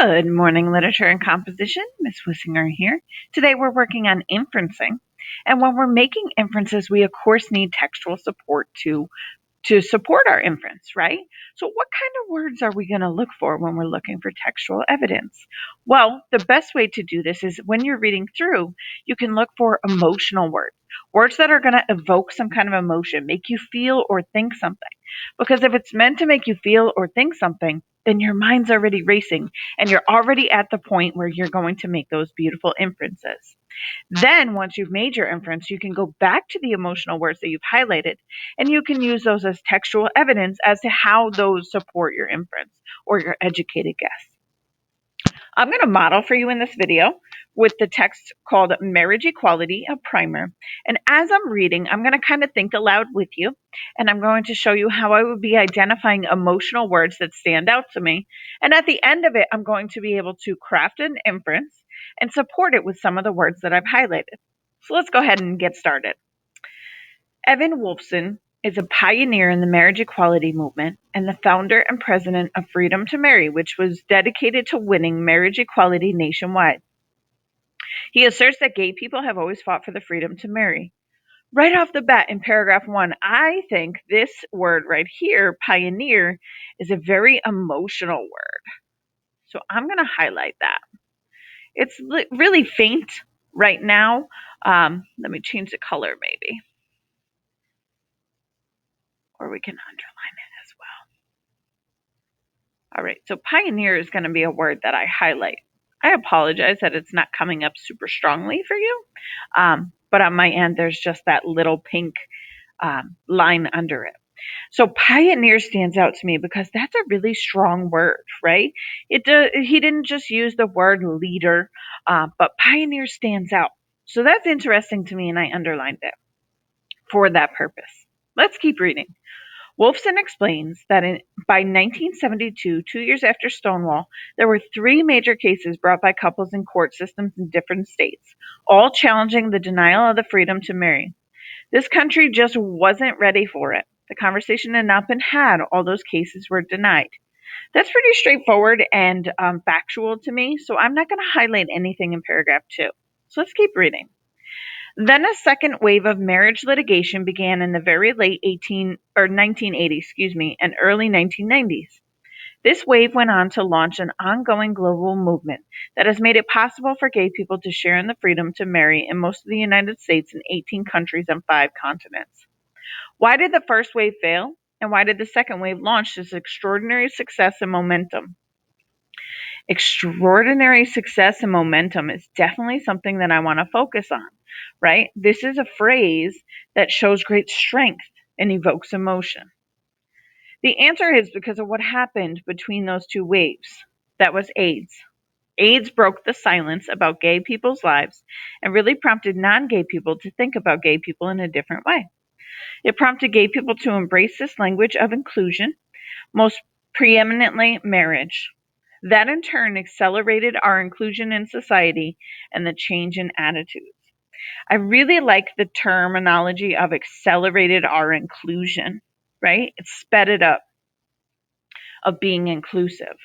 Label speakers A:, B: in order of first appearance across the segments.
A: Good morning, literature and composition. Miss Wissinger here. Today we're working on inferencing. And when we're making inferences, we of course need textual support to support our inference, right? So what kind of words are we going to look for when we're looking for textual evidence? Well, the best way to do this is when you're reading through, you can look for emotional words, words that are going to evoke some kind of emotion, make you feel or think something. Because if it's meant to make you feel or think something, then your mind's already racing and you're already at the point where you're going to make those beautiful inferences. Then, once you've made your inference, you can go back to the emotional words that you've highlighted and you can use those as textual evidence as to how those support your inference or your educated guess. I'm going to model for you in this video with the text called Marriage Equality, a Primer. And as I'm reading, I'm going to kind of think aloud with you, and I'm going to show you how I would be identifying emotional words that stand out to me. And at the end of it, I'm going to be able to craft an inference and support it with some of the words that I've highlighted. So let's go ahead and get started. Evan Wolfson is a pioneer in the marriage equality movement and the founder and president of Freedom to Marry, which was dedicated to winning marriage equality nationwide. He asserts that gay people have always fought for the freedom to marry. Right off the bat in paragraph 1, I think this word right here, pioneer, is a very emotional word. So I'm going to highlight that. It's really faint right now. Let me change the color maybe. Or we can underline it as well. All right, so pioneer is going to be a word that I highlight. I apologize that it's not coming up super strongly for you, but on my end, there's just that little pink line under it. So pioneer stands out to me because that's a really strong word, right? He didn't just use the word leader, but pioneer stands out. So that's interesting to me, and I underlined it for that purpose. Let's keep reading. Wolfson explains that by 1972, 2 years after Stonewall, there were 3 major cases brought by couples in court systems in different states, all challenging the denial of the freedom to marry. This country just wasn't ready for it. The conversation had not been had. All those cases were denied. That's pretty straightforward and factual to me, so I'm not going to highlight anything in paragraph 2. So let's keep reading. Then a second wave of marriage litigation began in the very late 1980s, and early 1990s. This wave went on to launch an ongoing global movement that has made it possible for gay people to share in the freedom to marry in most of the United States and 18 countries on 5 continents. Why did the first wave fail? And why did the second wave launch this extraordinary success and momentum? Extraordinary success and momentum is definitely something that I want to focus on, right? This is a phrase that shows great strength and evokes emotion. The answer is because of what happened between those 2 waves. That was AIDS. AIDS broke the silence about gay people's lives and really prompted non-gay people to think about gay people in a different way. It prompted gay people to embrace this language of inclusion, most preeminently marriage. That in turn accelerated our inclusion in society and the change in attitudes. I really like the terminology of accelerated our inclusion, right? It sped it up of being inclusive.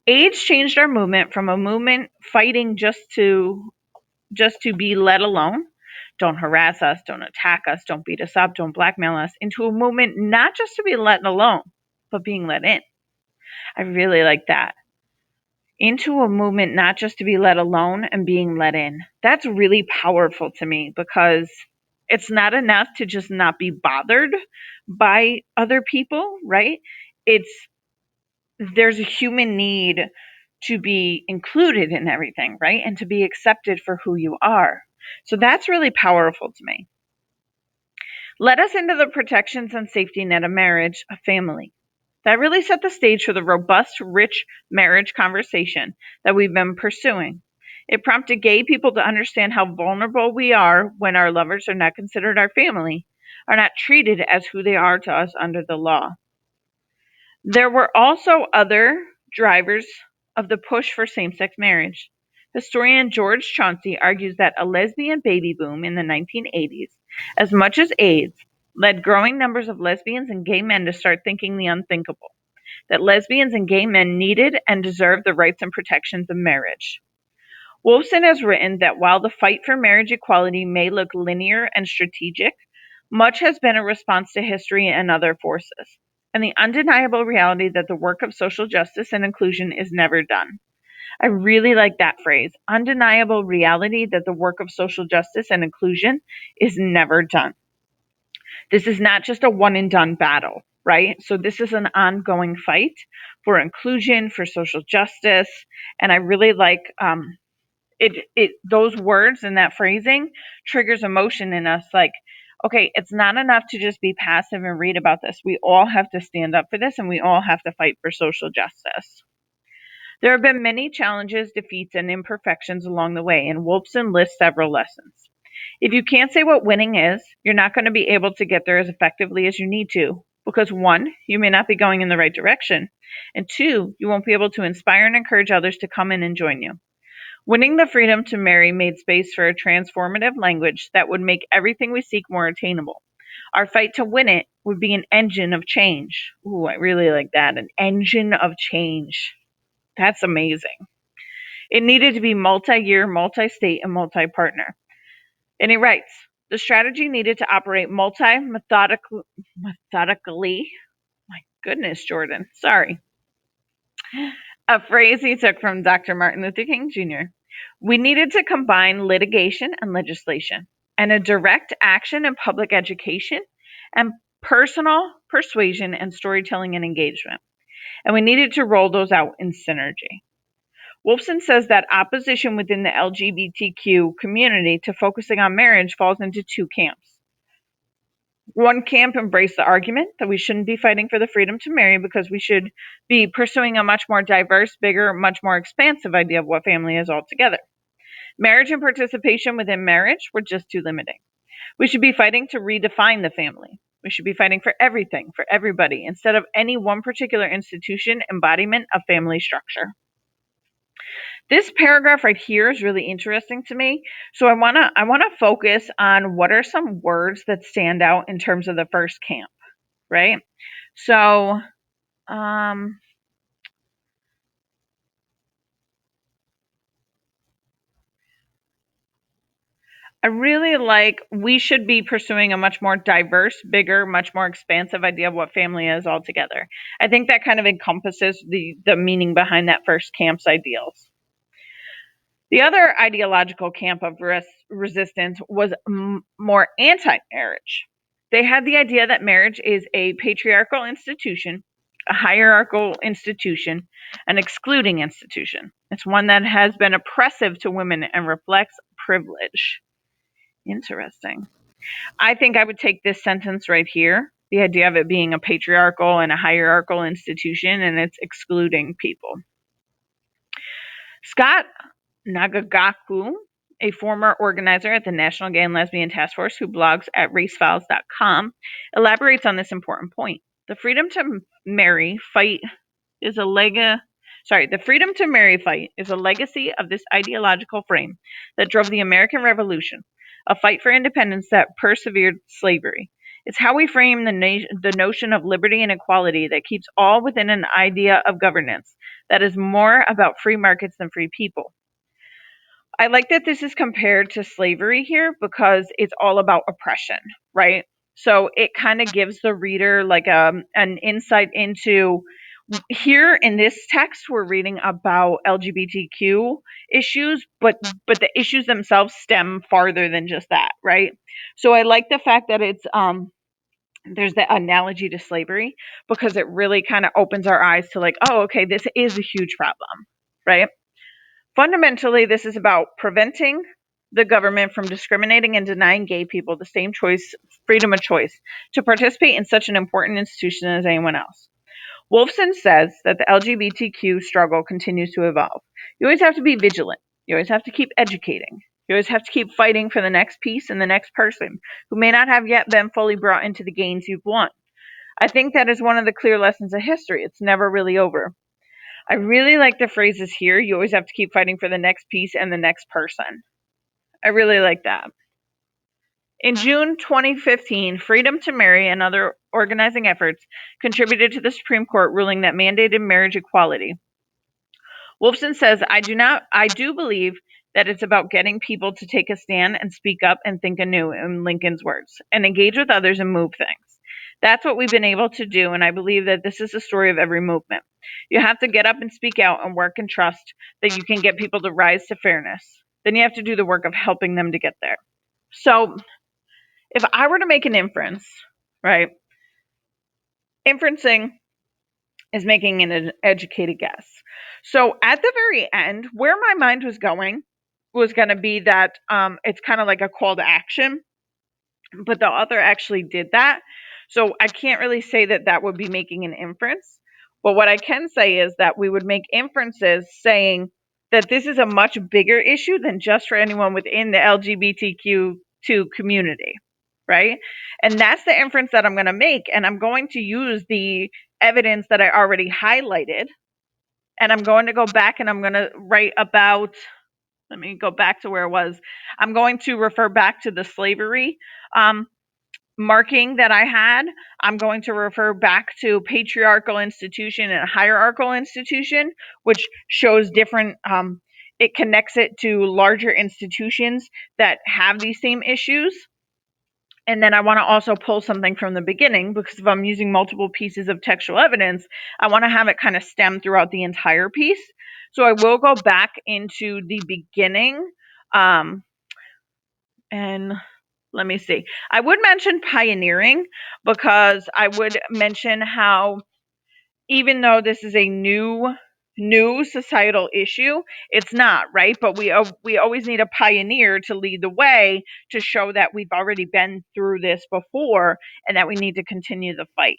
A: AIDS changed our movement from a movement fighting just to be let alone. Don't harass us, don't attack us, don't beat us up, don't blackmail us, into a movement not just to be let alone, but being let in. I really like that. Into a movement not just to be let alone and being let in. That's really powerful to me because it's not enough to just not be bothered by other people, right? There's a human need to be included in everything, right? And to be accepted for who you are. So that's really powerful to me. Let us into the protections and safety net of marriage, a family. That really set the stage for the robust, rich marriage conversation that we've been pursuing. It prompted gay people to understand how vulnerable we are when our lovers are not considered our family, are not treated as who they are to us under the law. There were also other drivers of the push for same-sex marriage. Historian George Chauncey argues that a lesbian baby boom in the 1980s, as much as AIDS, led growing numbers of lesbians and gay men to start thinking the unthinkable. that lesbians and gay men needed and deserved the rights and protections of marriage. Wolfson has written that while the fight for marriage equality may look linear and strategic, much has been a response to history and other forces, and the undeniable reality that the work of social justice and inclusion is never done. I really like that phrase, undeniable reality that the work of social justice and inclusion is never done. This is not just a one and done battle, right? So this is an ongoing fight for inclusion, for social justice, and I really like those words and that phrasing triggers emotion in us. Like, okay, it's not enough to just be passive and read about this. We all have to stand up for this, and we all have to fight for social justice. There have been many challenges, defeats, and imperfections along the way, and Wolfson lists several lessons. If you can't say what winning is, you're not going to be able to get there as effectively as you need to, because one, you may not be going in the right direction, and two, you won't be able to inspire and encourage others to come in and join you. Winning the freedom to marry made space for a transformative language that would make everything we seek more attainable. Our fight to win it would be an engine of change. Ooh, I really like that. An engine of change. That's amazing. It needed to be multi-year, multi-state, and multi-partner. And he writes, the strategy needed to operate methodically. My goodness, Jordan. Sorry. A phrase he took from Dr. Martin Luther King Jr. We needed to combine litigation and legislation, and a direct action and public education, and personal persuasion and storytelling and engagement. And we needed to roll those out in synergy. Wolfson says that opposition within the LGBTQ community to focusing on marriage falls into two camps. One camp embraced the argument that we shouldn't be fighting for the freedom to marry because we should be pursuing a much more diverse, bigger, much more expansive idea of what family is altogether. Marriage and participation within marriage were just too limiting. We should be fighting to redefine the family. We should be fighting for everything, for everybody, instead of any one particular institution embodiment of family structure. This paragraph right here is really interesting to me. So I want to focus on what are some words that stand out in terms of the first camp, right? So I really like we should be pursuing a much more diverse, bigger, much more expansive idea of what family is altogether. I think that kind of encompasses the meaning behind that first camp's ideals. The other ideological camp of resistance was more anti-marriage. They had the idea that marriage is a patriarchal institution, a hierarchical institution, an excluding institution. It's one that has been oppressive to women and reflects privilege. Interesting. I think I would take this sentence right here, the idea of it being a patriarchal and a hierarchical institution, and it's excluding people. Scott Nagagaku, a former organizer at the National Gay and Lesbian Task Force who blogs at racefiles.com, elaborates on this important point. The freedom to marry fight is a legacy of this ideological frame that drove the American Revolution, a fight for independence that persevered slavery. It's how we frame the notion of liberty and equality that keeps all within an idea of governance that is more about free markets than free people. I like that this is compared to slavery here because it's all about oppression, right? So it kind of gives the reader like an insight into here in this text we're reading about LGBTQ issues, but the issues themselves stem farther than just that, right? So I like the fact that it's there's the analogy to slavery because it really kind of opens our eyes to like, oh, okay, this is a huge problem, right? Fundamentally, this is about preventing the government from discriminating and denying gay people the same freedom of choice to participate in such an important institution as anyone else. Wolfson says that the LGBTQ struggle continues to evolve. You always have to be vigilant. You always have to keep educating. You always have to keep fighting for the next piece and the next person who may not have yet been fully brought into the gains you've won. I think that is one of the clear lessons of history. It's never really over. I really like the phrases here. You always have to keep fighting for the next piece and the next person. I really like that. In June 2015, Freedom to Marry and other organizing efforts contributed to the Supreme Court ruling that mandated marriage equality. Wolfson says, I do believe that it's about getting people to take a stand and speak up and think anew, in Lincoln's words, and engage with others and move things. That's what we've been able to do, and I believe that this is the story of every movement. You have to get up and speak out and work and trust that you can get people to rise to fairness. Then you have to do the work of helping them to get there. So if I were to make an inference, right, inferencing is making an educated guess. So at the very end, where my mind was going was going to be that it's kind of like a call to action, but the author actually did that. So I can't really say that that would be making an inference. But what I can say is that we would make inferences saying that this is a much bigger issue than just for anyone within the LGBTQ2 community, right? And that's the inference that I'm going to make. And I'm going to use the evidence that I already highlighted. And I'm going to go back and I'm going to write about, let me go back to where it was. I'm going to refer back to the slavery marking that I had. I'm going to refer back to patriarchal institution and hierarchical institution, which shows different, it connects it to larger institutions that have these same issues. And then I want to also pull something from the beginning, because if I'm using multiple pieces of textual evidence, I want to have it kind of stem throughout the entire piece. So I will go back into the beginning. And let me see. I would mention pioneering, because I would mention how even though this is a new societal issue, it's not, right? But we always need a pioneer to lead the way, to show that we've already been through this before and that we need to continue the fight,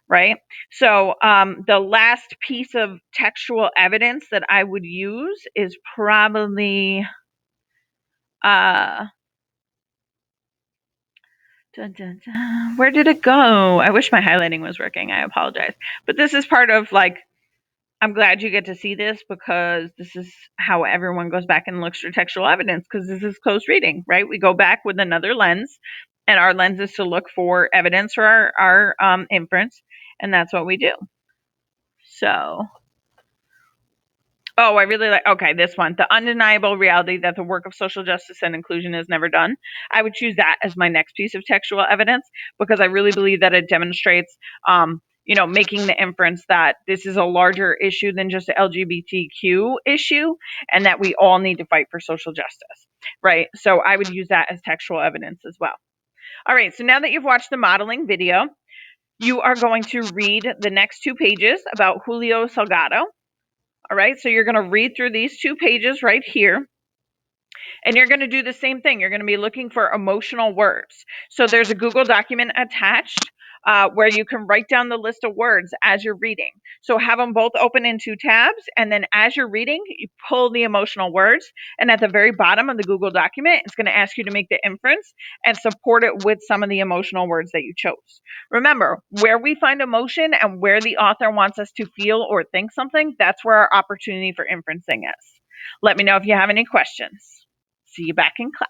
A: right? So the last piece of textual evidence that I would use is probably dun, dun, dun. Where did it go? I wish my highlighting was working. I apologize. But this is part of, like, I'm glad you get to see this, because this is how everyone goes back and looks for textual evidence, because this is close reading, right? We go back with another lens, and our lens is to look for evidence for our inference, and that's what we do. So, oh, I really like, okay, this one. The undeniable reality that the work of social justice and inclusion is never done. I would choose that as my next piece of textual evidence, because I really believe that it demonstrates, making the inference that this is a larger issue than just the LGBTQ issue, and that we all need to fight for social justice, right? So I would use that as textual evidence as well. All right, so now that you've watched the modeling video, you are going to read the next 2 pages about Julio Salgado. All right, so you're going to read through these 2 pages right here, and you're going to do the same thing. You're going to be looking for emotional words. So there's a Google document attached where you can write down the list of words as you're reading. So have them both open in 2 tabs, and then as you're reading, you pull the emotional words, and at the very bottom of the Google document, it's going to ask you to make the inference and support it with some of the emotional words that you chose. Remember, where we find emotion and where the author wants us to feel or think something, that's where our opportunity for inferencing is. Let me know if you have any questions. See you back in class.